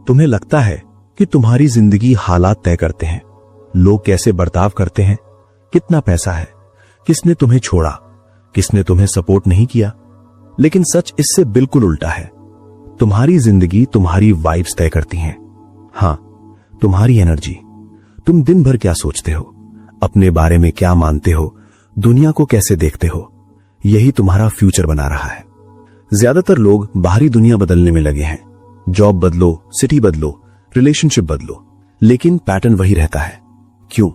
तुम्हें लगता है कि तुम्हारी जिंदगी हालात तय करते हैं, लोग कैसे बर्ताव करते हैं, कितना पैसा है, किसने तुम्हें छोड़ा, किसने तुम्हें सपोर्ट नहीं किया। लेकिन सच इससे बिल्कुल उल्टा है। तुम्हारी जिंदगी तुम्हारी वाइब्स तय करती हैं। हां, तुम्हारी एनर्जी। तुम दिन भर क्या सोचते हो, अपने बारे में क्या मानते हो, दुनिया को कैसे देखते हो, यही तुम्हारा फ्यूचर बना रहा है। ज्यादातर लोग बाहरी दुनिया बदलने में लगे हैं। जॉब बदलो, सिटी बदलो, रिलेशनशिप बदलो, लेकिन पैटर्न वही रहता है। क्यों?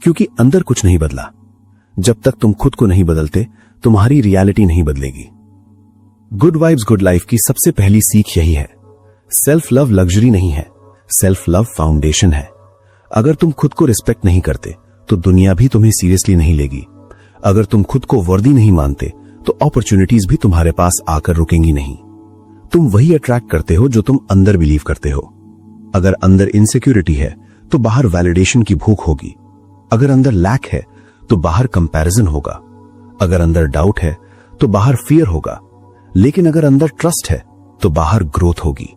क्योंकि अंदर कुछ नहीं बदला। जब तक तुम खुद को नहीं बदलते, तुम्हारी रियलिटी नहीं बदलेगी। गुड वाइब्स गुड लाइफ की सबसे पहली सीख यही है। सेल्फ लव लग्जरी नहीं है, सेल्फ लव फाउंडेशन है। अगर तुम खुद को रिस्पेक्ट नहीं करते तो दुनिया भी तुम्हें सीरियसली नहीं लेगी। अगर तुम खुद को वर्दी नहीं मानते तो अपॉर्चुनिटीज भी तुम्हारे पास आकर रुकेंगी नहीं। तुम वही अट्रैक्ट करते हो जो तुम अंदर बिलीव करते हो। अगर अंदर इनसिक्योरिटी है तो बाहर वैलिडेशन की भूख होगी। अगर अंदर लैक है तो बाहर कंपैरिजन होगा। अगर अंदर डाउट है तो बाहर फियर होगा। लेकिन अगर अंदर ट्रस्ट है तो बाहर ग्रोथ होगी।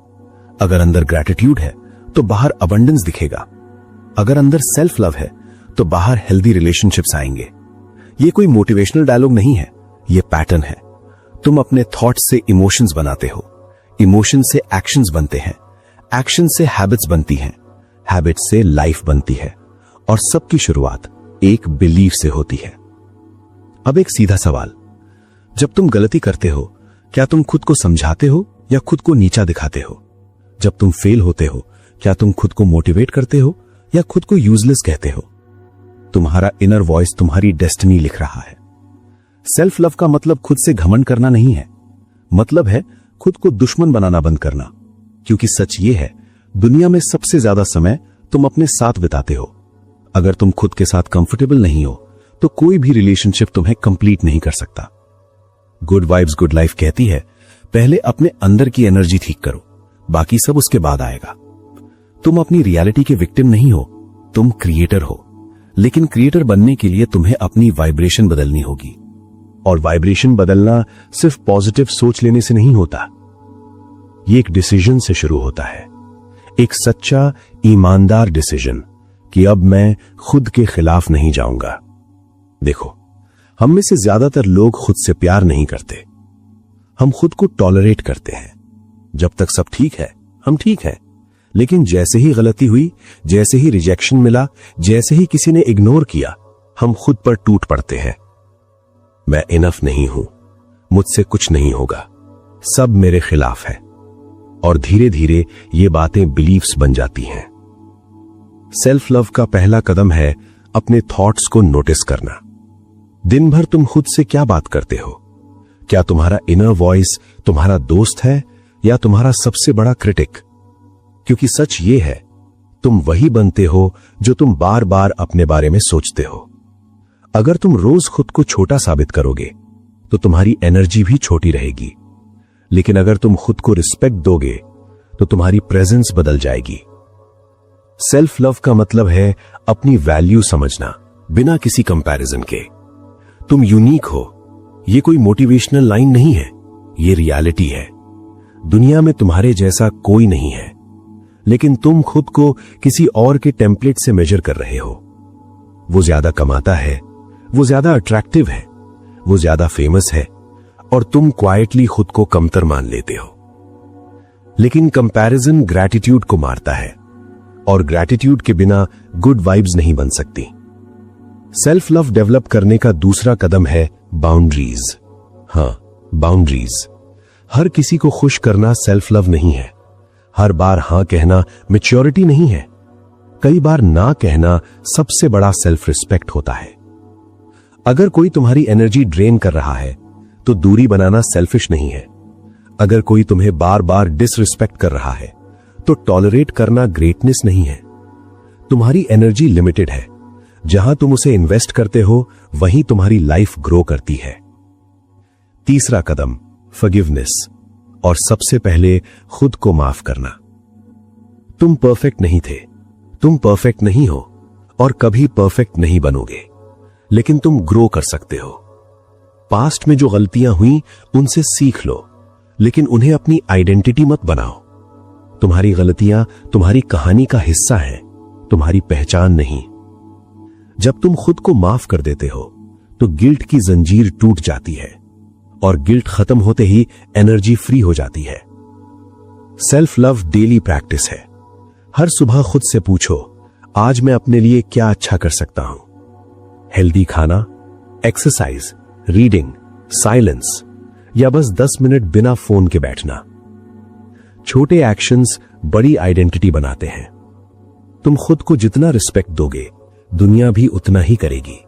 अगर अंदर ग्रैटिट्यूड है तो बाहर अबंडेंस दिखेगा। अगर अंदर सेल्फ लव है तो बाहर हेल्दी रिलेशनशिप्स आएंगे। ये कोई मोटिवेशनल डायलॉग नहीं है, ये पैटर्न है। तुम अपने थॉट्स से इमोशंस बनाते हो, इमोशन से एक्शंस बनते हैं, एक्शन से हैबिट्स बनती हैं, हैबिट से लाइफ बनती है, और सबकी शुरुआत एक बिलीफ से होती है। अब एक सीधा सवाल, जब तुम गलती करते हो क्या तुम खुद को समझाते हो या खुद को नीचा दिखाते हो? जब तुम फेल होते हो क्या तुम खुद को मोटिवेट करते हो या खुद को यूजलेस कहते हो? तुम्हारा इनर वॉइस तुम्हारी डेस्टिनी लिख रहा है। सेल्फ लव का मतलब खुद से घमंड करना नहीं है, मतलब है खुद को दुश्मन बनाना बंद करना। क्योंकि सच ये है, दुनिया में सबसे ज्यादा समय तुम अपने साथ बिताते हो। अगर तुम खुद के साथ कंफर्टेबल नहीं हो तो कोई भी रिलेशनशिप तुम्हें कंप्लीट नहीं कर सकता। गुड वाइब्स गुड लाइफ कहती है, पहले अपने अंदर की एनर्जी ठीक करो, बाकी सब उसके बाद आएगा। तुम अपनी रियलिटी के विक्टिम नहीं हो, तुम क्रिएटर हो। लेकिन क्रिएटर बनने के लिए तुम्हें अपनी वाइब्रेशन बदलनी होगी। और वाइब्रेशन बदलना सिर्फ पॉजिटिव सोच लेने से नहीं होता, ये एक डिसीजन से शुरू होता है। एक सच्चा ईमानदार डिसीजन कि अब मैं खुद के खिलाफ नहीं जाऊंगा। देखो, हम में से ज्यादातर लोग खुद से प्यार नहीं करते, हम खुद को टॉलरेट करते हैं। जब तक सब ठीक है हम ठीक है, लेकिन जैसे ही गलती हुई, जैसे ही रिजेक्शन मिला, जैसे ही किसी ने इग्नोर किया, हम खुद पर टूट पड़ते हैं। मैं इनफ नहीं हूं, मुझसे कुछ नहीं होगा, सब मेरे खिलाफ है। और धीरे धीरे ये बातें बिलीफ्स बन जाती हैं। सेल्फ लव का पहला कदम है अपने थॉट्स को नोटिस करना। दिन भर तुम खुद से क्या बात करते हो? क्या तुम्हारा इनर वॉइस तुम्हारा दोस्त है या तुम्हारा सबसे बड़ा क्रिटिक? क्योंकि सच ये है, तुम वही बनते हो जो तुम बार बार अपने बारे में सोचते हो। अगर तुम रोज खुद को छोटा साबित करोगे तो तुम्हारी एनर्जी भी छोटी रहेगी। लेकिन अगर तुम खुद को रिस्पेक्ट दोगे तो तुम्हारी प्रेजेंस बदल जाएगी। सेल्फ लव का मतलब है अपनी वैल्यू समझना बिना किसी कंपैरिजन के। तुम यूनिक हो, ये कोई मोटिवेशनल लाइन नहीं है, ये रियलिटी है। दुनिया में तुम्हारे जैसा कोई नहीं है, लेकिन तुम खुद को किसी और के टेम्पलेट से मेजर कर रहे हो। वो ज्यादा कमाता है, वो ज्यादा अट्रैक्टिव है, वो ज्यादा फेमस है, और तुम क्वाइटली खुद को कमतर मान लेते हो। लेकिन कंपैरिजन ग्रैटिट्यूड को मारता है, और ग्रैटिट्यूड के बिना गुड वाइब्स नहीं बन सकती। सेल्फ लव डेवलप करने का दूसरा कदम है बाउंड्रीज। हां, बाउंड्रीज। हर किसी को खुश करना सेल्फ लव नहीं है। हर बार हां कहना मैच्योरिटी नहीं है। कई बार ना कहना सबसे बड़ा सेल्फ रिस्पेक्ट होता है। अगर कोई तुम्हारी एनर्जी ड्रेन कर रहा है तो दूरी बनाना सेल्फिश नहीं है। अगर कोई तुम्हें बार बार डिसरिस्पेक्ट कर रहा है तो टॉलरेट करना ग्रेटनेस नहीं है। तुम्हारी एनर्जी लिमिटेड है, जहां तुम उसे इन्वेस्ट करते हो वहीं तुम्हारी लाइफ ग्रो करती है। तीसरा कदम फॉरगिवनेस, और सबसे पहले खुद को माफ करना। तुम परफेक्ट नहीं थे, तुम परफेक्ट नहीं हो और कभी परफेक्ट नहीं बनोगे, लेकिन तुम ग्रो कर सकते हो। पास्ट में जो गलतियां हुई उनसे सीख लो, लेकिन उन्हें अपनी आइडेंटिटी मत बनाओ। तुम्हारी गलतियां तुम्हारी कहानी का हिस्सा हैं, तुम्हारी पहचान नहीं। जब तुम खुद को माफ कर देते हो तो गिल्ट की जंजीर टूट जाती है और गिल्ट खत्म होते ही एनर्जी फ्री हो जाती है। सेल्फ लव डेली प्रैक्टिस है। हर सुबह खुद से पूछो, आज मैं अपने लिए क्या अच्छा कर सकता हूं? हेल्दी खाना, एक्सरसाइज, रीडिंग, साइलेंस, या बस 10 मिनट बिना फोन के बैठना। छोटे एक्शंस बड़ी आइडेंटिटी बनाते हैं। तुम खुद को जितना रिस्पेक्ट दोगे, दुनिया भी उतना ही करेगी,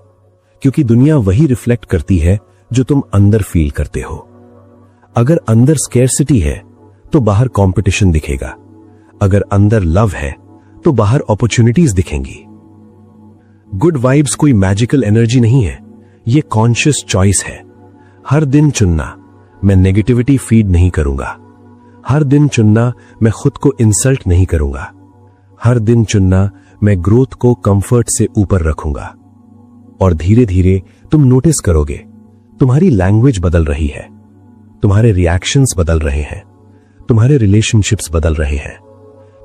क्योंकि दुनिया वही रिफ्लेक्ट करती है जो तुम अंदर फील करते हो। अगर अंदर स्केर्सिटी है तो बाहर कंपटीशन दिखेगा, अगर अंदर लव है तो बाहर अपॉर्चुनिटीज दिखेंगी। गुड वाइब्स कोई मैजिकल एनर्जी नहीं है, ये कॉन्शियस चॉइस है। हर दिन चुनना, मैं नेगेटिविटी फीड नहीं करूंगा। हर दिन चुनना, मैं खुद को इंसल्ट नहीं करूंगा। हर दिन चुनना, मैं ग्रोथ को कंफर्ट से ऊपर रखूंगा। और धीरे धीरे तुम नोटिस करोगे, तुम्हारी लैंग्वेज बदल रही है, तुम्हारे रिएक्शंस बदल रहे हैं, तुम्हारे रिलेशनशिप्स बदल रहे हैं।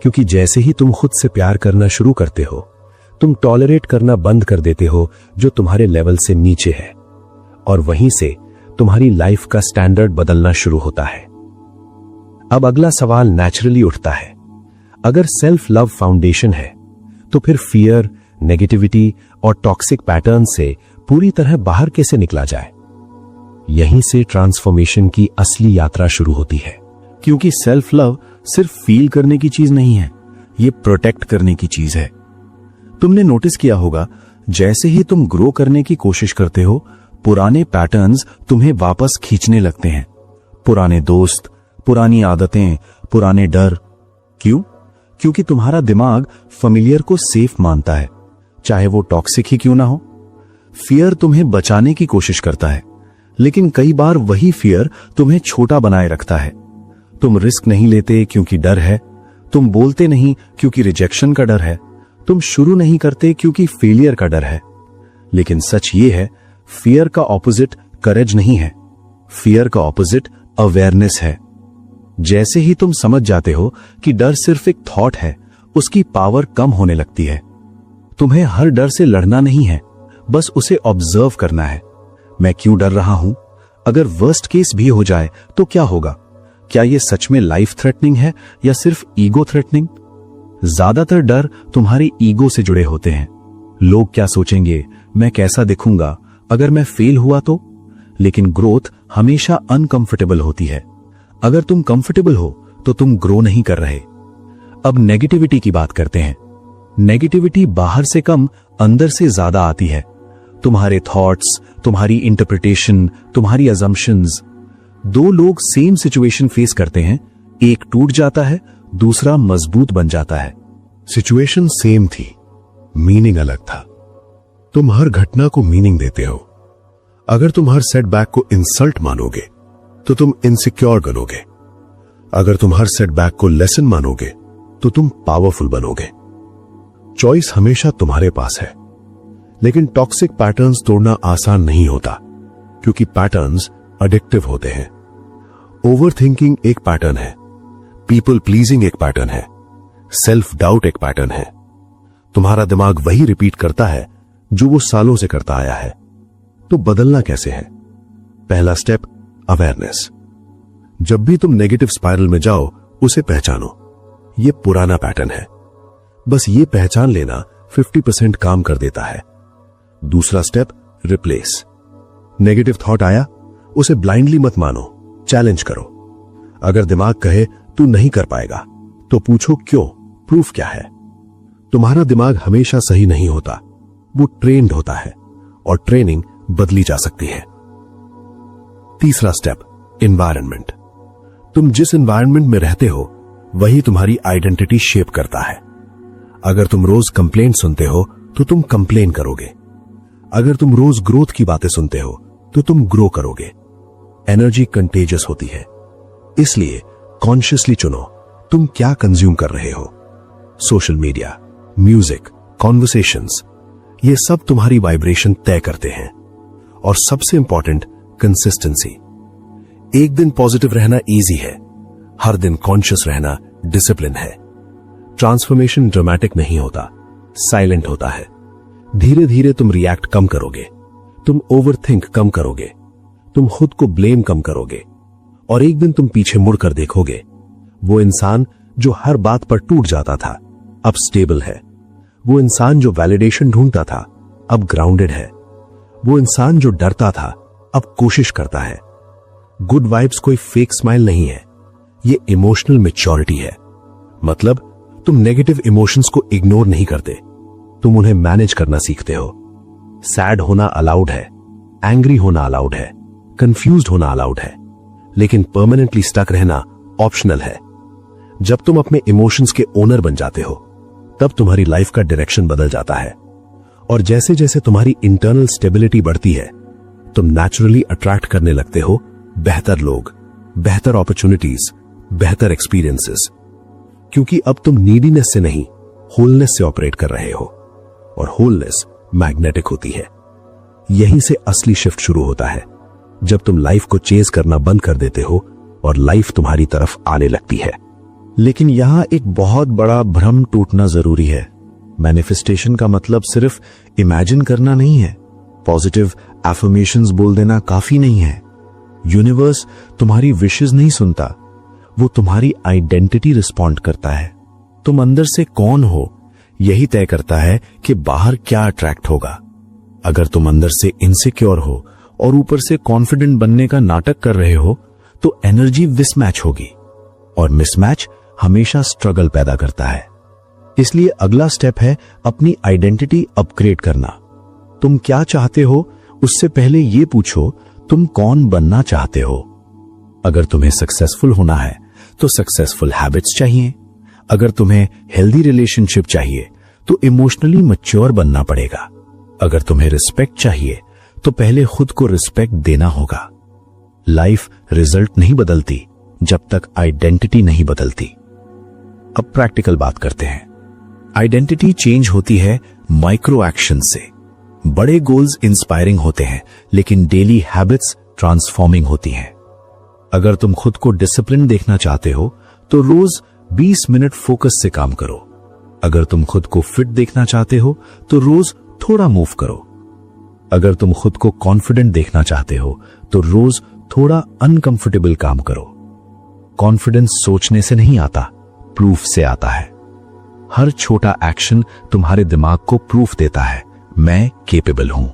क्योंकि जैसे ही तुम खुद से प्यार करना शुरू करते हो, तुम टॉलरेट करना बंद कर देते हो जो तुम्हारे लेवल से नीचे है, और वहीं से तुम्हारी लाइफ का स्टैंडर्ड बदलना शुरू होता है। अब अगला सवाल नेचुरली उठता है, अगर सेल्फ लव फाउंडेशन है तो फिर फियर, नेगेटिविटी और टॉक्सिक पैटर्न से पूरी तरह बाहर कैसे निकला जाए? यहीं से ट्रांसफॉर्मेशन की असली यात्रा शुरू होती है। क्योंकि सेल्फ लव सिर्फ फील करने की चीज नहीं है, ये प्रोटेक्ट करने की चीज है। तुमने नोटिस किया होगा, जैसे ही तुम ग्रो करने की कोशिश करते हो, पुराने पैटर्न्स तुम्हें वापस खींचने लगते हैं। पुराने दोस्त, पुरानी आदतें, पुराने डर। क्यों? क्योंकि तुम्हारा दिमाग familiar को सेफ मानता है, चाहे वो टॉक्सिक ही क्यों ना हो। फियर तुम्हें बचाने की कोशिश करता है, लेकिन कई बार वही फियर तुम्हें छोटा बनाए रखता है। तुम रिस्क नहीं लेते क्योंकि डर है, तुम बोलते नहीं क्योंकि रिजेक्शन का डर है, तुम शुरू नहीं करते क्योंकि फेलियर का डर है। लेकिन सच ये है, फियर का ऑपोजिट करेज नहीं है, फियर का ऑपोजिट अवेयरनेस है। जैसे ही तुम समझ जाते हो कि डर सिर्फ एक थॉट है, उसकी पावर कम होने लगती है। तुम्हें हर डर से लड़ना नहीं है, बस उसे ऑब्जर्व करना है। मैं क्यों डर रहा हूं? अगर वर्स्ट केस भी हो जाए तो क्या होगा? क्या यह सच में लाइफ थ्रेटनिंग है या सिर्फ ईगो थ्रेटनिंग? ज्यादातर डर तुम्हारी ईगो से जुड़े होते हैं। लोग क्या सोचेंगे, मैं कैसा दिखूंगा अगर मैं फेल हुआ तो? लेकिन ग्रोथ हमेशा अनकंफर्टेबल होती है। अगर तुम कंफर्टेबल हो तो तुम ग्रो नहीं कर रहे। अब नेगेटिविटी की बात करते हैं। नेगेटिविटी बाहर से कम अंदर से ज्यादा आती है। तुम्हारे थॉट्स, तुम्हारी इंटरप्रिटेशन, तुम्हारी अजम्पशंस। दो लोग सेम सिचुएशन फेस करते हैं, एक टूट जाता है, दूसरा मजबूत बन जाता है। सिचुएशन सेम थी, मीनिंग अलग था। तुम हर घटना को मीनिंग देते हो। अगर तुम हर सेटबैक को इंसल्ट मानोगे तो तुम इनसिक्योर बनोगे। अगर तुम हर सेटबैक को लेसन मानोगे तो तुम पावरफुल बनोगे। चॉइस हमेशा तुम्हारे पास है, लेकिन टॉक्सिक पैटर्न्स तोड़ना आसान नहीं होता, क्योंकि पैटर्न्स एडिक्टिव होते हैं। ओवरथिंकिंग एक पैटर्न है, पीपल प्लीजिंग एक पैटर्न है, सेल्फ डाउट एक पैटर्न है। तुम्हारा दिमाग वही रिपीट करता है जो वो सालों से करता आया है। तो बदलना कैसे है? पहला स्टेप, अवेयरनेस। जब भी तुम नेगेटिव स्पाइरल में जाओ, उसे पहचानो। ये पुराना पैटर्न है, बस ये पहचान लेना 50% काम कर देता है। दूसरा स्टेप, रिप्लेस। नेगेटिव थॉट आया, उसे ब्लाइंडली मत मानो, चैलेंज करो। अगर दिमाग कहे तू नहीं कर पाएगा, तो पूछो क्यों, प्रूफ क्या है। तुम्हारा दिमाग हमेशा सही नहीं होता, वो ट्रेन्ड होता है, और ट्रेनिंग बदली जा सकती है। तीसरा स्टेप, एनवायरनमेंट। तुम जिस एनवायरनमेंट में रहते हो, वही तुम्हारी आइडेंटिटी शेप करता है। अगर तुम रोज कंप्लेंट सुनते हो तो तुम कंप्लेन करोगे। अगर तुम रोज ग्रोथ की बातें सुनते हो तो तुम ग्रो करोगे। एनर्जी कंटेजियस होती है, इसलिए कॉन्शियसली चुनो तुम क्या कंज्यूम कर रहे हो। सोशल मीडिया, म्यूजिक, कॉन्वर्सेशंस, ये सब तुम्हारी वाइब्रेशन तय करते हैं। और सबसे इंपॉर्टेंट, कंसिस्टेंसी। एक दिन पॉजिटिव रहना इजी है, हर दिन कॉन्शियस रहना डिसिप्लिन है। ट्रांसफॉर्मेशन ड्रामेटिक नहीं होता, साइलेंट होता है। धीरे धीरे तुम रिएक्ट कम करोगे, तुम ओवरथिंक कम करोगे, तुम खुद को ब्लेम कम करोगे, और एक दिन तुम पीछे मुड़कर देखोगे वो इंसान जो हर बात पर टूट जाता था अब स्टेबल है। वो इंसान जो वैलिडेशन ढूंढता था अब ग्राउंडेड है। वो इंसान जो डरता था अब कोशिश करता है। गुड वाइब्स कोई फेक स्माइल नहीं है, ये इमोशनल मैच्योरिटी है। मतलब तुम नेगेटिव इमोशंस को इग्नोर नहीं करते, तुम उन्हें मैनेज करना सीखते हो। सैड होना अलाउड है, एंग्री होना अलाउड है, कंफ्यूज्ड होना अलाउड है, लेकिन परमानेंटली स्टक रहना ऑप्शनल है। जब तुम अपने इमोशंस के ओनर बन जाते हो तब तुम्हारी लाइफ का डायरेक्शन बदल जाता है। और जैसे जैसे तुम्हारी इंटरनल स्टेबिलिटी बढ़ती है तुम नेचुरली अट्रैक्ट करने लगते हो बेहतर लोग, बेहतर अपॉर्चुनिटीज, बेहतर एक्सपीरियंसेस, क्योंकि अब तुम नीडीनेस से नहीं होलनेस से ऑपरेट कर रहे हो, और होलनेस मैग्नेटिक होती है। यहीं से असली शिफ्ट शुरू होता है, जब तुम लाइफ को चेज करना बंद कर देते हो और लाइफ तुम्हारी तरफ आने लगती है। लेकिन यहां एक बहुत बड़ा भ्रम टूटना जरूरी है। मैनिफेस्टेशन का मतलब सिर्फ इमेजिन करना नहीं है, पॉजिटिव एफर्मेशंस बोल देना काफी नहीं है। यूनिवर्स तुम्हारी विशेस नहीं सुनता, वो तुम्हारी आइडेंटिटी रिस्पॉन्ड करता है। तुम अंदर से कौन हो यही तय करता है कि बाहर क्या अट्रैक्ट होगा। अगर तुम अंदर से इनसिक्योर हो और ऊपर से कॉन्फिडेंट बनने का नाटक कर रहे हो तो एनर्जी मिसमैच होगी, और मिसमैच हमेशा स्ट्रगल पैदा करता है। इसलिए अगला स्टेप है अपनी आइडेंटिटी अपग्रेड करना। तुम क्या चाहते हो उससे पहले ये पूछो तुम कौन बनना चाहते हो। अगर तुम्हें सक्सेसफुल होना है तो सक्सेसफुल हैबिट्स चाहिए। अगर तुम्हें हेल्दी रिलेशनशिप चाहिए तो इमोशनली मैच्योर बनना पड़ेगा। अगर तुम्हें रिस्पेक्ट चाहिए तो पहले खुद को रिस्पेक्ट देना होगा। लाइफ रिजल्ट नहीं बदलती जब तक आइडेंटिटी नहीं बदलती। अब प्रैक्टिकल बात करते हैं। आइडेंटिटी चेंज होती है माइक्रो एक्शन से। बड़े गोल्स इंस्पायरिंग होते हैं लेकिन डेली हैबिट्स ट्रांसफॉर्मिंग होती हैं। अगर तुम खुद को डिसिप्लिन देखना चाहते हो तो रोज 20 मिनट फोकस से काम करो। अगर तुम खुद को फिट देखना चाहते हो तो रोज थोड़ा मूव करो। अगर तुम खुद को कॉन्फिडेंट देखना चाहते हो तो रोज थोड़ा अनकंफर्टेबल काम करो। कॉन्फिडेंस सोचने से नहीं आता, प्रूफ से आता है। हर छोटा एक्शन तुम्हारे दिमाग को प्रूफ देता है मैं केपेबल हूं।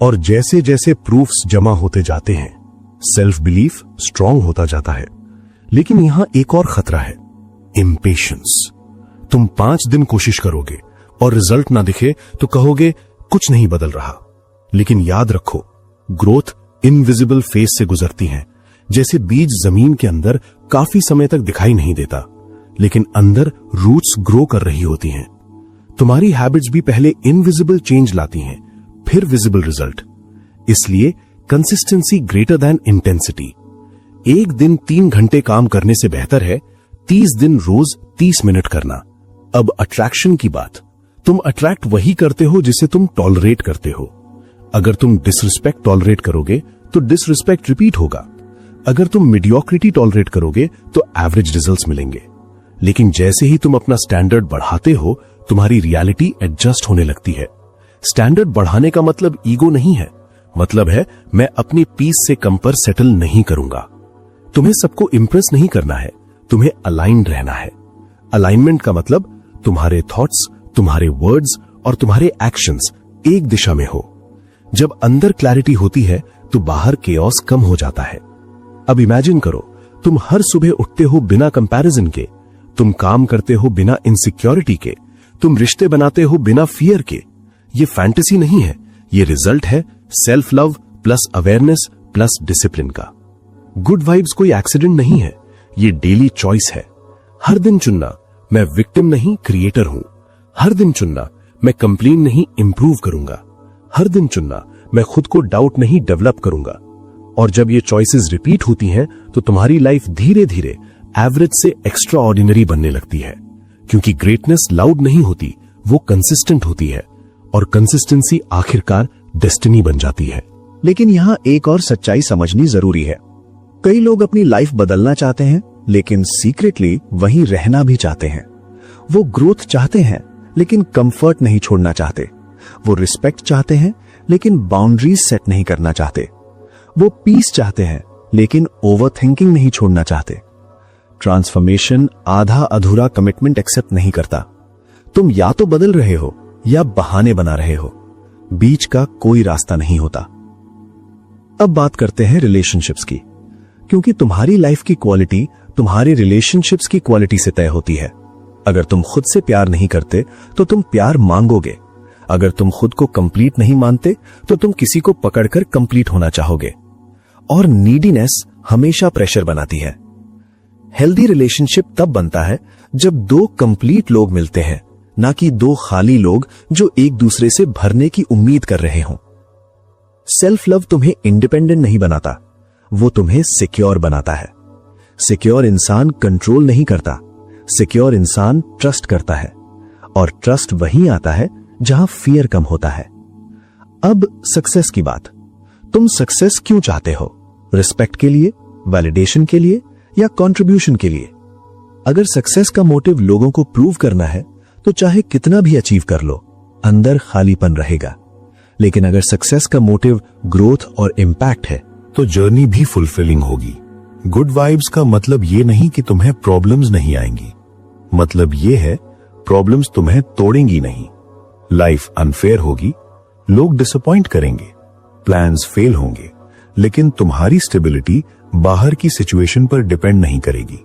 और जैसे जैसे प्रूफ्स जमा होते जाते हैं सेल्फ बिलीफ स्ट्रांग होता जाता है। लेकिन यहां एक और खतरा है, इम्पेशंस। तुम 5 दिन कोशिश करोगे और रिजल्ट ना दिखे तो कहोगे कुछ नहीं बदल रहा। लेकिन याद रखो, ग्रोथ इनविजिबल फेज से गुजरती है। जैसे बीज जमीन के अंदर काफी समय तक दिखाई नहीं देता, लेकिन अंदर रूट्स ग्रो कर रही होती हैं। तुम्हारी हैबिट्स भी पहले इनविजिबल चेंज लाती हैं, फिर विजिबल रिजल्ट। इसलिए कंसिस्टेंसी ग्रेटर देन इंटेंसिटी। एक दिन 3 घंटे काम करने से बेहतर है 30 दिन रोज 30 मिनट करना। अब अट्रैक्शन की बात। तुम अट्रैक्ट वही करते हो जिसे तुम टॉलरेट करते हो। अगर तुम डिसरिस्पेक्ट टॉलरेट करोगे तो डिसरिस्पेक्ट रिपीट होगा। अगर तुम मीडियोक्रिटी टॉलरेट करोगे तो एवरेज रिजल्ट्स मिलेंगे। लेकिन जैसे ही तुम अपना स्टैंडर्ड बढ़ाते हो तुम्हारी रियलिटी एडजस्ट होने लगती है। स्टैंडर्ड बढ़ाने का मतलब ईगो नहीं है, मतलब है मैं अपनी पीस से कम पर सेटल नहीं करूंगा। तुम्हें सबको इंप्रेस नहीं करना है, तुम्हें अलाइन्ड रहना है। अलाइनमेंट का मतलब तुम्हारे थॉट्स, तुम्हारे वर्ड्स और तुम्हारे एक्शंस एक दिशा में हो। जब अंदर क्लैरिटी होती है तो बाहर केओस कम हो जाता है। अब इमेजिन करो, तुम हर सुबह उठते हो बिना कंपैरिजन के, तुम काम करते हो बिना इनसिक्योरिटी के, तुम रिश्ते बनाते हो बिना फियर के। ये फैंटेसी नहीं है, ये रिजल्ट है self love plus awareness plus discipline का। गुड वाइब्स कोई एक्सीडेंट नहीं है, ये डेली चॉइस है। हर दिन चुनना मैं विक्टिम नहीं क्रिएटर हूं। हर दिन चुनना मैं कंप्लेन नहीं इंप्रूव करूंगा। हर दिन चुनना मैं खुद को डाउट नहीं डेवलप करूंगा। और जब ये चॉइसेस रिपीट होती हैं तो तुम्हारी लाइफ धीरे धीरे एवरेज से एक्स्ट्रा ऑर्डिनरी बनने लगती है। क्योंकि ग्रेटनेस लाउड नहीं होती, वो कंसिस्टेंट होती है, और कंसिस्टेंसी आखिरकार डेस्टिनी बन जाती है। लेकिन यहां एक और सच्चाई समझनी जरूरी है। कई लोग अपनी लाइफ बदलना चाहते हैं लेकिन सीक्रेटली वहीं रहना भी चाहते हैं। वो ग्रोथ चाहते हैं लेकिन कंफर्ट नहीं छोड़ना चाहते। वो रिस्पेक्ट चाहते हैं लेकिन बाउंड्रीज सेट नहीं करना चाहते। वो पीस चाहते हैं लेकिन ओवरथिंकिंग नहीं छोड़ना चाहते। ट्रांसफॉर्मेशन आधा अधूरा कमिटमेंट एक्सेप्ट नहीं करता। तुम या तो बदल रहे हो या बहाने बना रहे हो, बीच का कोई रास्ता नहीं होता। अब बात करते हैं रिलेशनशिप्स की, क्योंकि तुम्हारी लाइफ की क्वालिटी तुम्हारे रिलेशनशिप्स की क्वालिटी से तय होती है। अगर तुम खुद से प्यार नहीं करते तो तुम प्यार मांगोगे। अगर तुम खुद को कंप्लीट नहीं मानते तो तुम किसी को पकड़कर कंप्लीट होना चाहोगे। और नीडीनेस हमेशा प्रेशर बनाती है। हेल्दी रिलेशनशिप तब बनता है जब दो कंप्लीट लोग मिलते हैं, ना कि दो खाली लोग जो एक दूसरे से भरने की उम्मीद कर रहे हों। सेल्फ लव तुम्हें इंडिपेंडेंट नहीं बनाता, वो तुम्हें सिक्योर बनाता है। सिक्योर इंसान कंट्रोल नहीं करता, सिक्योर इंसान ट्रस्ट करता है। और ट्रस्ट वहीं आता है जहां फियर कम होता है। अब सक्सेस की बात। तुम सक्सेस क्यों चाहते हो? रिस्पेक्ट के लिए, वैलिडेशन के लिए या कंट्रीब्यूशन के लिए? अगर सक्सेस का मोटिव लोगों को प्रूव करना है तो चाहे कितना भी अचीव कर लो, अंदर खालीपन रहेगा। लेकिन अगर सक्सेस का मोटिव ग्रोथ और इंपैक्ट है तो जर्नी भी फुलफिलिंग होगी। गुड वाइब्स का मतलब ये नहीं कि तुम्हें प्रॉब्लम्स नहीं आएंगी, मतलब ये है प्रॉब्लम्स तुम्हें तोड़ेंगी नहीं। लाइफ अनफेयर होगी, लोग डिसअपॉइंट करेंगे, प्लान्स फेल होंगे, लेकिन तुम्हारी स्टेबिलिटी बाहर की सिचुएशन पर डिपेंड नहीं करेगी।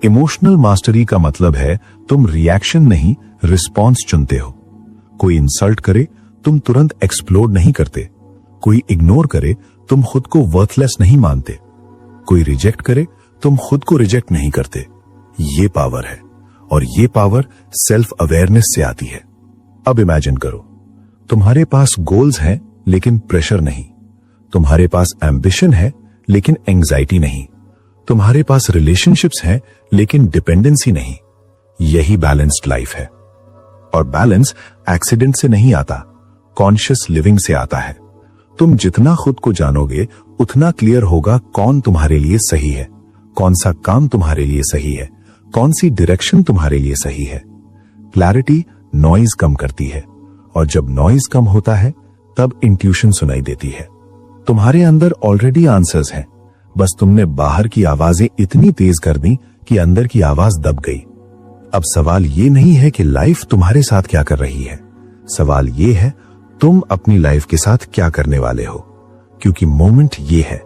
इमोशनल मास्टरी का मतलब है तुम रिएक्शन नहीं रिस्पॉन्स चुनते हो। कोई इंसल्ट करे तुम तुरंत एक्सप्लोड नहीं करते, कोई इग्नोर करे तुम खुद को वर्थलेस नहीं मानते, कोई रिजेक्ट करे तुम खुद को रिजेक्ट नहीं करते। ये पावर है, और ये पावर सेल्फ अवेयरनेस से आती है। अब इमेजिन करो, तुम्हारे पास गोल्स हैं लेकिन प्रेशर नहीं, तुम्हारे पास एम्बिशन है लेकिन एंजाइटी नहीं, तुम्हारे पास रिलेशनशिप्स हैं लेकिन डिपेंडेंसी नहीं। यही बैलेंस्ड लाइफ है। और बैलेंस एक्सीडेंट से नहीं आता, कॉन्शियस लिविंग से आता है। तुम जितना खुद को जानोगे उतना क्लियर होगा कौन तुम्हारे लिए सही है, कौन सा काम तुम्हारे लिए सही है, कौन सी डायरेक्शन तुम्हारे लिए सही है। क्लैरिटी नॉइज कम करती है, और जब नॉइज कम होता है तब इंट्यूशन सुनाई देती है। तुम्हारे अंदर ऑलरेडी आंसर्स हैं, बस तुमने बाहर की आवाजें इतनी तेज कर दी कि अंदर की आवाज दब गई। अब सवाल ये नहीं है कि लाइफ तुम्हारे साथ क्या कर रही है, सवाल ये है तुम अपनी लाइफ के साथ क्या करने वाले हो। क्योंकि मोमेंट ये है,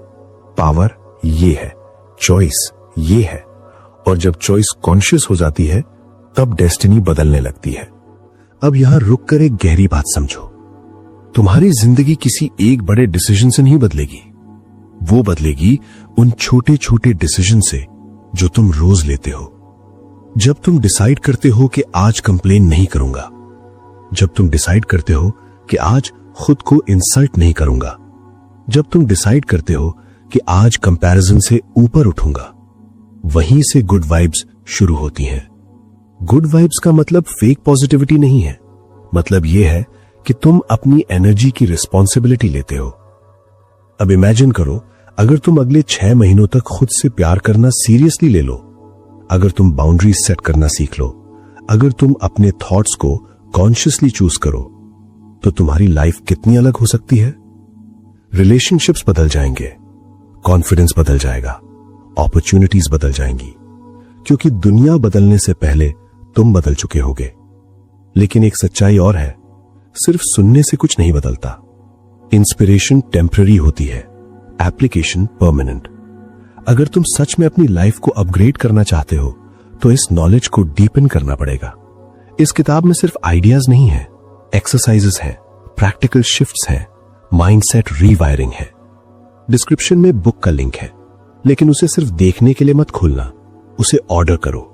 पावर ये है, चॉइस ये है। और जब चॉइस कॉन्शियस हो जाती है तब डेस्टिनी बदलने लगती है। अब यहां रुक कर एक गहरी बात समझो। तुम्हारी जिंदगी किसी एक बड़े डिसीजन से नहीं बदलेगी, वो बदलेगी उन छोटे छोटे डिसीजन से जो तुम रोज लेते हो। जब तुम डिसाइड करते हो कि आज कंप्लेन नहीं करूंगा, जब तुम डिसाइड करते हो कि आज खुद को इंसल्ट नहीं करूंगा, जब तुम डिसाइड करते हो कि आज कंपैरिजन से ऊपर उठूंगा, वहीं से गुड वाइब्स शुरू होती हैं। गुड वाइब्स का मतलब फेक पॉजिटिविटी नहीं है, मतलब यह है कि तुम अपनी एनर्जी की रिस्पॉन्सिबिलिटी लेते हो। अब इमेजिन करो, अगर तुम अगले 6 महीनों तक खुद से प्यार करना सीरियसली ले लो, अगर तुम बाउंड्रीज सेट करना सीख लो, अगर तुम अपने थॉट्स को कॉन्शियसली चूज करो, तो तुम्हारी लाइफ कितनी अलग हो सकती है। रिलेशनशिप्स बदल जाएंगे, कॉन्फिडेंस बदल जाएगा, अपॉर्चुनिटीज बदल जाएंगी, क्योंकि दुनिया बदलने से पहले तुम बदल चुके होगे। लेकिन एक सच्चाई और है, सिर्फ सुनने से कुछ नहीं बदलता। इंस्पिरेशन टेम्पररी होती है, एप्लीकेशन परमानेंट। अगर तुम सच में अपनी लाइफ को अपग्रेड करना चाहते हो तो इस नॉलेज को डीपन करना पड़ेगा। इस किताब में सिर्फ आइडियाज नहीं है, एक्सरसाइजेस हैं, प्रैक्टिकल शिफ्ट्स हैं, माइंडसेट रीवायरिंग है। डिस्क्रिप्शन में बुक का लिंक है, लेकिन उसे सिर्फ देखने के लिए मत खोलना, उसे ऑर्डर करो,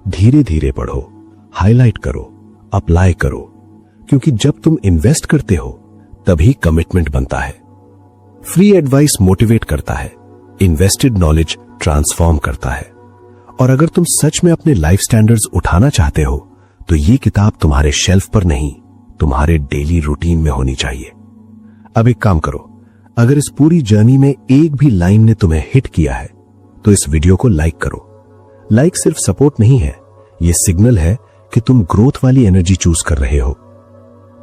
धीरे धीरे पढ़ो, हाईलाइट करो, अप्लाई करो, क्योंकि जब तुम इन्वेस्ट करते हो तभी कमिटमेंट बनता है। फ्री एडवाइस मोटिवेट करता है, इन्वेस्टेड नॉलेज ट्रांसफॉर्म करता है। और अगर तुम सच में अपने लाइफ स्टैंडर्ड्स उठाना चाहते हो तो ये किताब तुम्हारे शेल्फ पर नहीं, तुम्हारे डेली रूटीन में होनी चाहिए। अब एक काम करो, अगर इस पूरी जर्नी में एक भी लाइन ने तुम्हें हिट किया है तो इस वीडियो को लाइक करो। लाइक सिर्फ सपोर्ट नहीं है, ये सिग्नल है कि तुम ग्रोथ वाली एनर्जी चूज कर रहे हो।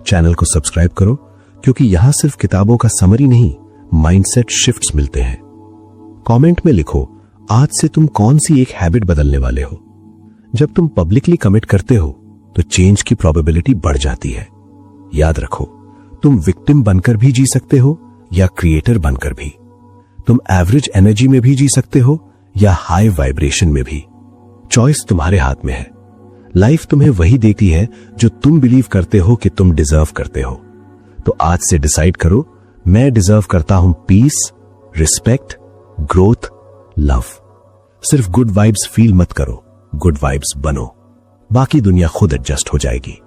चैनल को सब्सक्राइब करो, क्योंकि यहां सिर्फ किताबों का समरी नहीं, माइंडसेट शिफ्ट्स मिलते हैं। कमेंट में लिखो आज से तुम कौन सी एक हैबिट बदलने वाले हो। जब तुम पब्लिकली कमिट करते हो तो चेंज की प्रोबेबिलिटी बढ़ जाती है। याद रखो, तुम विक्टिम बनकर भी जी सकते हो या क्रिएटर बनकर भी। तुम एवरेज एनर्जी में भी जी सकते हो या हाई वाइब्रेशन में भी। चॉइस तुम्हारे हाथ में है। लाइफ तुम्हें वही देती है जो तुम बिलीव करते हो कि तुम डिजर्व करते हो। तो आज से डिसाइड करो, मैं डिजर्व करता हूं पीस, रिस्पेक्ट, ग्रोथ, लव। सिर्फ गुड वाइब्स फील मत करो, गुड वाइब्स बनो। बाकी दुनिया खुद एडजस्ट हो जाएगी।